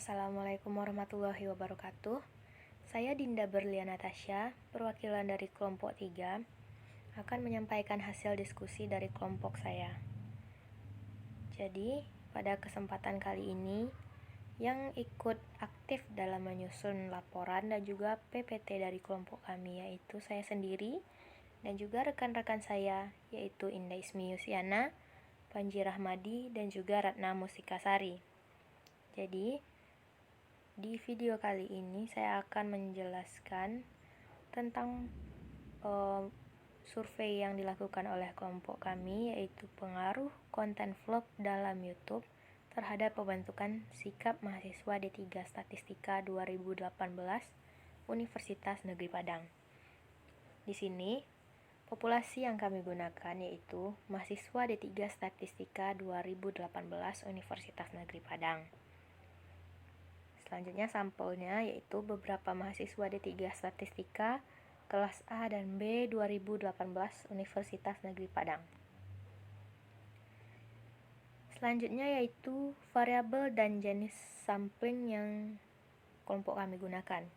Assalamualaikum warahmatullahi wabarakatuh. Saya Dinda Berlia Natasha, perwakilan dari kelompok 3, akan menyampaikan hasil diskusi dari kelompok saya. Jadi, pada kesempatan kali ini, yang ikut aktif dalam menyusun laporan dan juga PPT dari kelompok kami yaitu saya sendiri dan juga rekan-rekan saya yaitu Indah Ismi Yusiana, Panji Rahmadi, dan juga Ratna Musikasari. Jadi, di video kali ini saya akan menjelaskan tentang survei yang dilakukan oleh kelompok kami yaitu pengaruh konten vlog dalam YouTube terhadap pembentukan sikap mahasiswa D3 Statistika 2018 Universitas Negeri Padang. Di sini populasi yang kami gunakan yaitu mahasiswa D3 Statistika 2018 Universitas Negeri Padang. Selanjutnya sampelnya yaitu beberapa mahasiswa D3 Statistika kelas A dan B 2018 Universitas Negeri Padang. Selanjutnya yaitu variabel dan jenis sampling yang kelompok kami gunakan.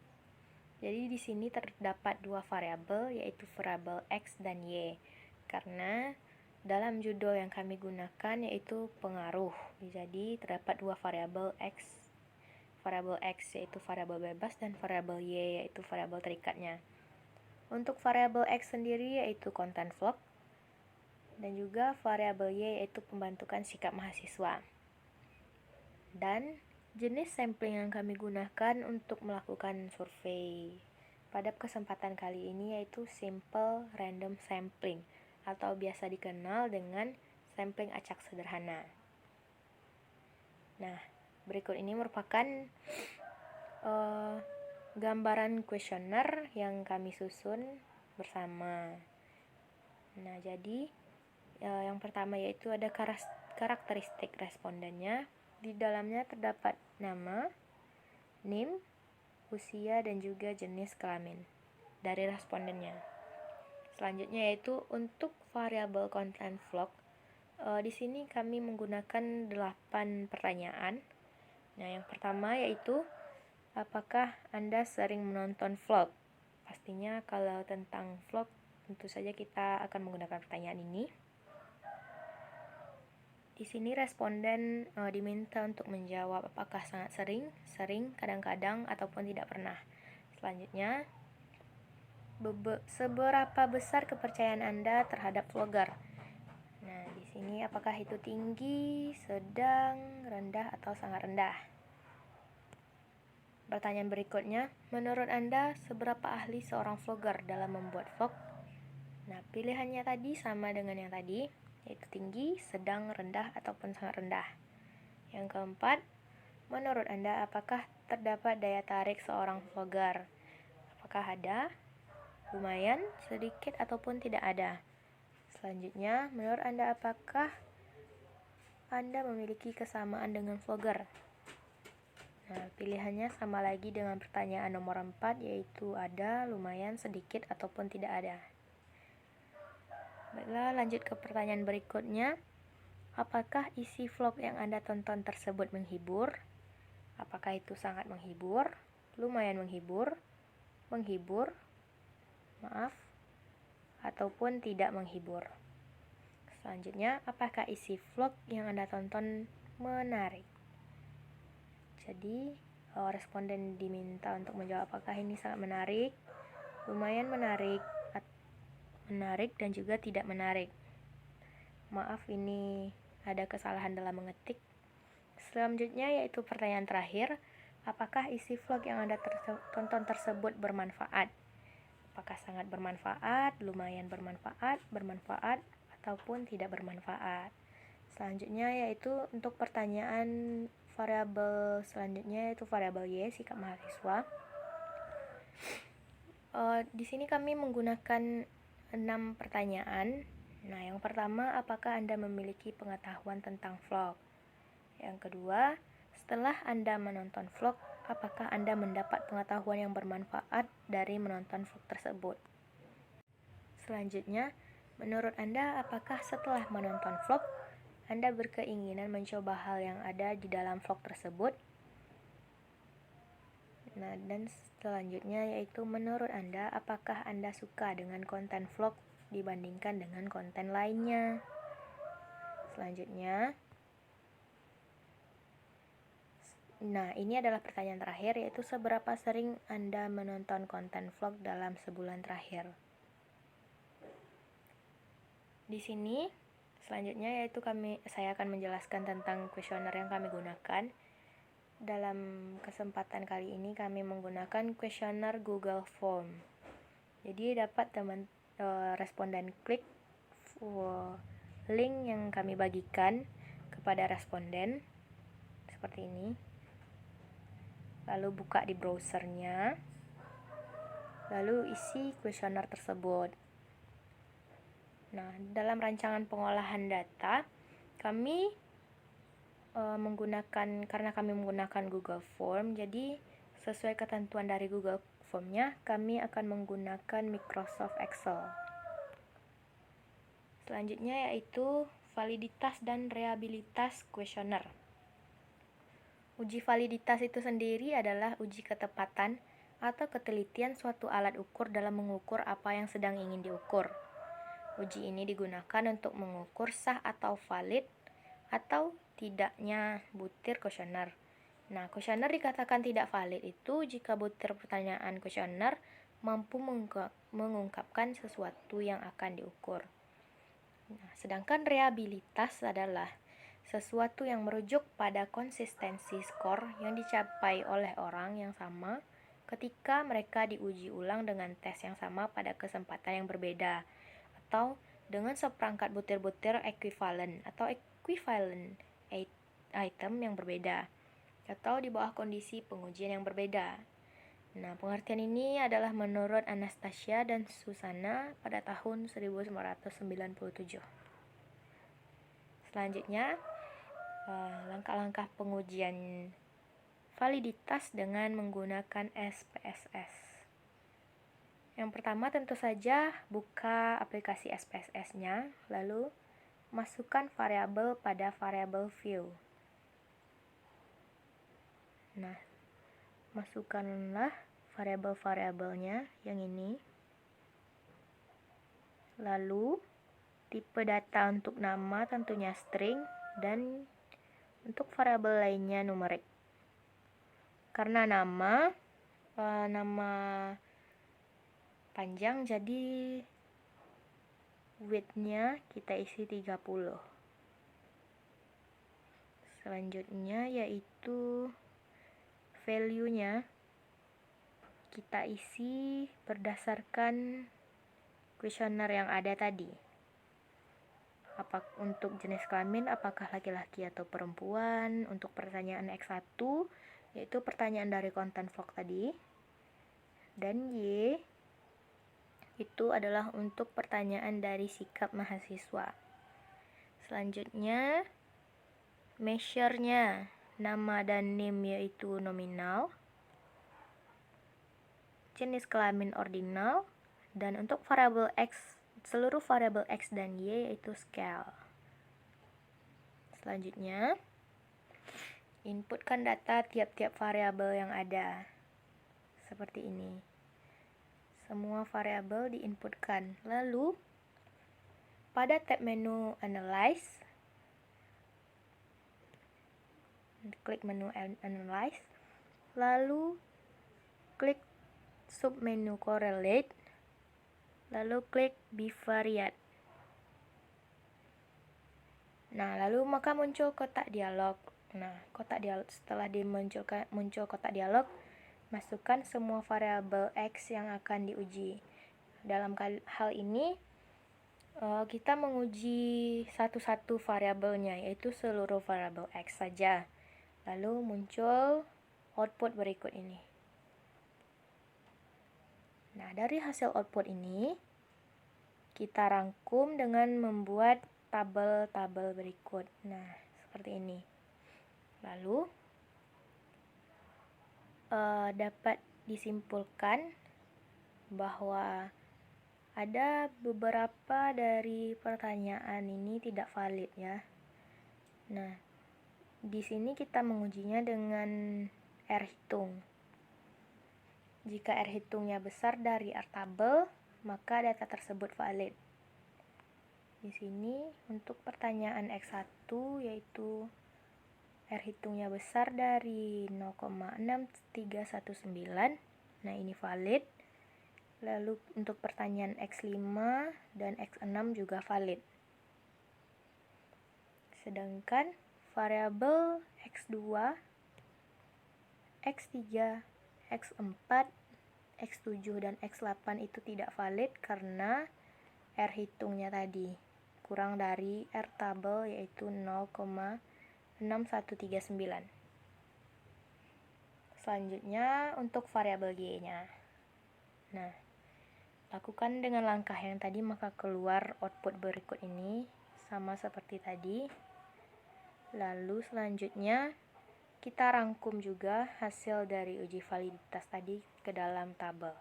Jadi di sini terdapat dua variabel yaitu variabel X dan Y. Karena dalam judul yang kami gunakan yaitu pengaruh. Jadi terdapat dua variabel X. Variabel X yaitu variabel bebas dan variabel Y yaitu variabel terikatnya. Untuk variabel X sendiri yaitu konten vlog dan juga variabel Y yaitu pembentukan sikap mahasiswa. Dan jenis sampling yang kami gunakan untuk melakukan survei pada kesempatan kali ini yaitu simple random sampling atau biasa dikenal dengan sampling acak sederhana. Nah, berikut ini merupakan gambaran kuesioner yang kami susun bersama. Nah, jadi yang pertama yaitu ada karakteristik respondennya. Di dalamnya terdapat nama, NIM, usia, dan juga jenis kelamin dari respondennya. Selanjutnya yaitu untuk variabel konten vlog. Di sini kami menggunakan 8 pertanyaan. Nah, yang pertama yaitu apakah Anda sering menonton vlog? Pastinya kalau tentang vlog tentu saja kita akan menggunakan pertanyaan ini. Di sini responden diminta untuk menjawab apakah sangat sering, kadang-kadang, ataupun tidak pernah. Selanjutnya, seberapa besar kepercayaan Anda terhadap vlogger? Nah, di sini apakah itu tinggi, sedang, rendah, atau sangat rendah? Pertanyaan berikutnya, menurut Anda seberapa ahli seorang vlogger dalam membuat vlog? Nah, pilihannya tadi sama dengan yang tadi, yaitu tinggi, sedang, rendah, ataupun sangat rendah. Yang keempat, menurut Anda apakah terdapat daya tarik seorang vlogger? Apakah ada, lumayan, sedikit, ataupun tidak ada? Selanjutnya, menurut Anda apakah Anda memiliki kesamaan dengan vlogger? Nah, pilihannya sama lagi dengan pertanyaan nomor 4, yaitu ada, lumayan, sedikit, ataupun tidak ada. Baiklah, lanjut ke pertanyaan berikutnya. Apakah isi vlog yang Anda tonton tersebut menghibur? Apakah itu sangat menghibur, lumayan menghibur, ataupun tidak menghibur? Selanjutnya, apakah isi vlog yang Anda tonton menarik? Jadi, responden diminta untuk menjawab apakah ini sangat menarik, lumayan menarik, dan juga tidak menarik. Maaf, ini ada kesalahan dalam mengetik. Selanjutnya yaitu pertanyaan terakhir, apakah isi vlog yang Anda tonton tersebut bermanfaat? Apakah sangat bermanfaat, lumayan bermanfaat, ataupun tidak bermanfaat? Selanjutnya yaitu untuk pertanyaan variabel selanjutnya yaitu variabel Y, sikap mahasiswa. Di sini kami menggunakan 6 pertanyaan. Nah, yang pertama, apakah Anda memiliki pengetahuan tentang vlog? Yang kedua, setelah Anda menonton vlog, apakah Anda mendapat pengetahuan yang bermanfaat dari menonton vlog tersebut? Selanjutnya, menurut Anda, apakah setelah menonton vlog, Anda berkeinginan mencoba hal yang ada di dalam vlog tersebut? Nah, dan selanjutnya yaitu menurut Anda, apakah Anda suka dengan konten vlog dibandingkan dengan konten lainnya? Selanjutnya, nah ini adalah pertanyaan terakhir, yaitu seberapa sering Anda menonton konten vlog dalam sebulan terakhir? Di sini selanjutnya yaitu saya akan menjelaskan tentang kuesioner yang kami gunakan. Dalam kesempatan kali ini kami menggunakan kuesioner Google Form. Jadi dapat responden klik link yang kami bagikan kepada responden seperti ini. Lalu buka di browsernya. Lalu isi kuesioner tersebut. Nah, dalam rancangan pengolahan data, kami karena kami menggunakan Google Form, jadi sesuai ketentuan dari Google Formnya, kami akan menggunakan Microsoft Excel. Selanjutnya yaitu validitas dan reliabilitas kuesioner. Uji validitas itu sendiri adalah uji ketepatan atau ketelitian suatu alat ukur dalam mengukur apa yang sedang ingin diukur. Uji ini digunakan untuk mengukur sah atau valid atau tidaknya butir kuesioner. Nah, kuesioner dikatakan tidak valid itu jika butir pertanyaan kuesioner mampu mengungkapkan sesuatu yang akan diukur. Nah, sedangkan reliabilitas adalah sesuatu yang merujuk pada konsistensi skor yang dicapai oleh orang yang sama ketika mereka diuji ulang dengan tes yang sama pada kesempatan yang berbeda, atau dengan seperangkat butir-butir ekuivalen atau equivalent item yang berbeda, atau di bawah kondisi pengujian yang berbeda. Nah, pengertian ini adalah menurut Anastasia dan Susana pada tahun 1997. Selanjutnya, langkah-langkah pengujian validitas dengan menggunakan SPSS. Yang pertama tentu saja buka aplikasi SPSS-nya, lalu masukkan variabel pada variabel view. Nah, masukkanlah variabel-variabelnya yang ini. Lalu tipe data untuk nama tentunya string dan untuk variabel lainnya numerik. Karena nama panjang, jadi width-nya kita isi 30. Selanjutnya yaitu value-nya kita isi berdasarkan kuesioner yang ada tadi. Untuk jenis kelamin apakah laki-laki atau perempuan, untuk pertanyaan X1 yaitu pertanyaan dari konten vlog tadi, dan Y itu adalah untuk pertanyaan dari sikap mahasiswa. Selanjutnya measure-nya nama dan name yaitu nominal, jenis kelamin ordinal, dan untuk variabel X, seluruh variabel X dan Y yaitu scale. Selanjutnya, inputkan data tiap-tiap variabel yang ada. Seperti ini. Semua variabel diinputkan. Lalu, pada tab menu Analyze, klik menu Analyze, lalu klik submenu Correlate, lalu klik Bivariate. Nah, lalu maka muncul kotak dialog. Nah, setelah muncul kotak dialog, masukkan semua variabel X yang akan diuji. Dalam hal ini, kita menguji satu-satu variabelnya, yaitu seluruh variabel X saja. Lalu muncul output berikut ini. Nah, dari hasil output ini, kita rangkum dengan membuat tabel-tabel berikut. Nah, seperti ini. Lalu, dapat disimpulkan bahwa ada beberapa dari pertanyaan ini tidak valid ya. Nah, di sini kita mengujinya dengan R hitung. Jika R hitungnya besar dari R tabel, maka data tersebut valid. Di sini untuk pertanyaan X1 yaitu R hitungnya besar dari 0,6319. Nah, ini valid. Lalu untuk pertanyaan X5 dan X6 juga valid. Sedangkan variabel X2, X3, X4, X7, dan X8 itu tidak valid karena R hitungnya tadi kurang dari R tabel yaitu 0,6139. Selanjutnya untuk variabel Y-nya. Nah, lakukan dengan langkah yang tadi maka keluar output berikut ini sama seperti tadi. Lalu selanjutnya kita rangkum juga hasil dari uji validitas tadi ke dalam tabel.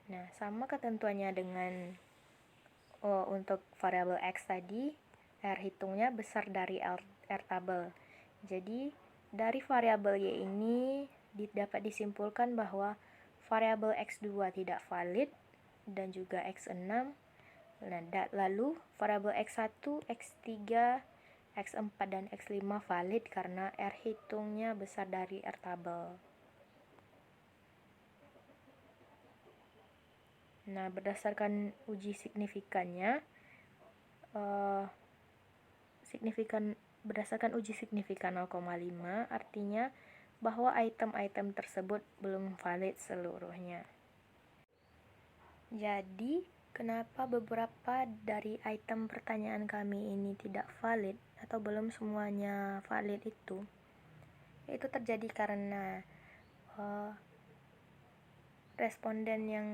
Nah, sama ketentuannya dengan untuk variabel X tadi, R hitungnya besar dari R tabel. Jadi, dari variabel Y ini dapat disimpulkan bahwa variabel X2 tidak valid dan juga X6. Lalu variabel X1, X3, X4 dan X5 valid karena R hitungnya besar dari R tabel. Nah, berdasarkan uji signifikannya, berdasarkan uji signifikan 0,5 artinya bahwa item-item tersebut belum valid seluruhnya. Jadi, kenapa beberapa dari item pertanyaan kami ini tidak valid atau belum semuanya valid itu terjadi karena responden yang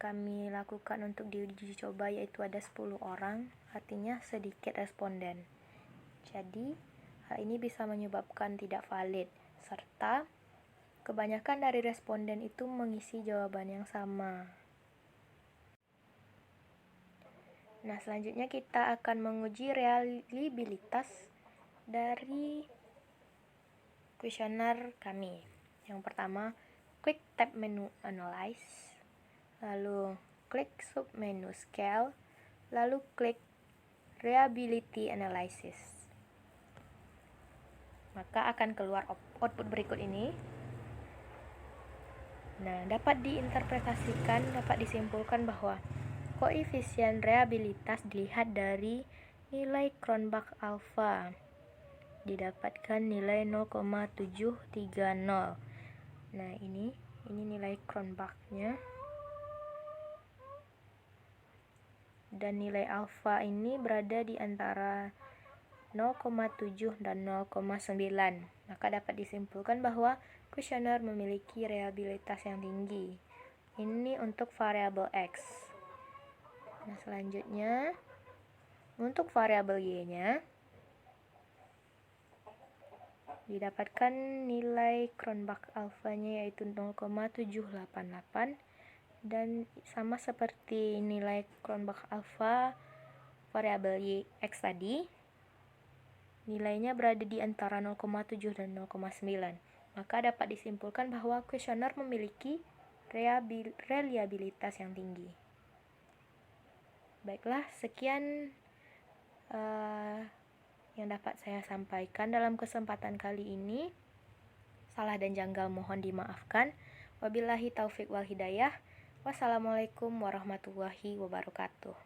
kami lakukan untuk diuji coba yaitu ada 10 orang, artinya sedikit responden. Jadi, hal ini bisa menyebabkan tidak valid, serta kebanyakan dari responden itu mengisi jawaban yang sama. Nah, selanjutnya kita akan menguji reliabilitas dari kuesioner kami. Yang pertama, klik tab menu Analyze, lalu klik submenu Scale, lalu klik Reliability Analysis. Maka akan keluar output berikut ini. Nah, dapat disimpulkan bahwa koefisien reliabilitas dilihat dari nilai Cronbach alpha. Didapatkan nilai 0,730. Nah, ini nilai Cronbach-nya. Dan nilai alfa ini berada di antara 0,7 dan 0,9. Maka dapat disimpulkan bahwa kuesioner memiliki reliabilitas yang tinggi. Ini untuk variabel X. Nah, selanjutnya untuk variabel Y-nya didapatkan nilai Cronbach alpha-nya yaitu 0,788 dan sama seperti nilai Cronbach alpha variabel Y X tadi, nilainya berada di antara 0,7 dan 0,9. Maka dapat disimpulkan bahwa kuesioner memiliki reliabilitas yang tinggi. Baiklah, sekian yang dapat saya sampaikan dalam kesempatan kali ini. Salah dan janggal mohon dimaafkan. Wabillahi taufik wal hidayah. Wassalamualaikum warahmatullahi wabarakatuh.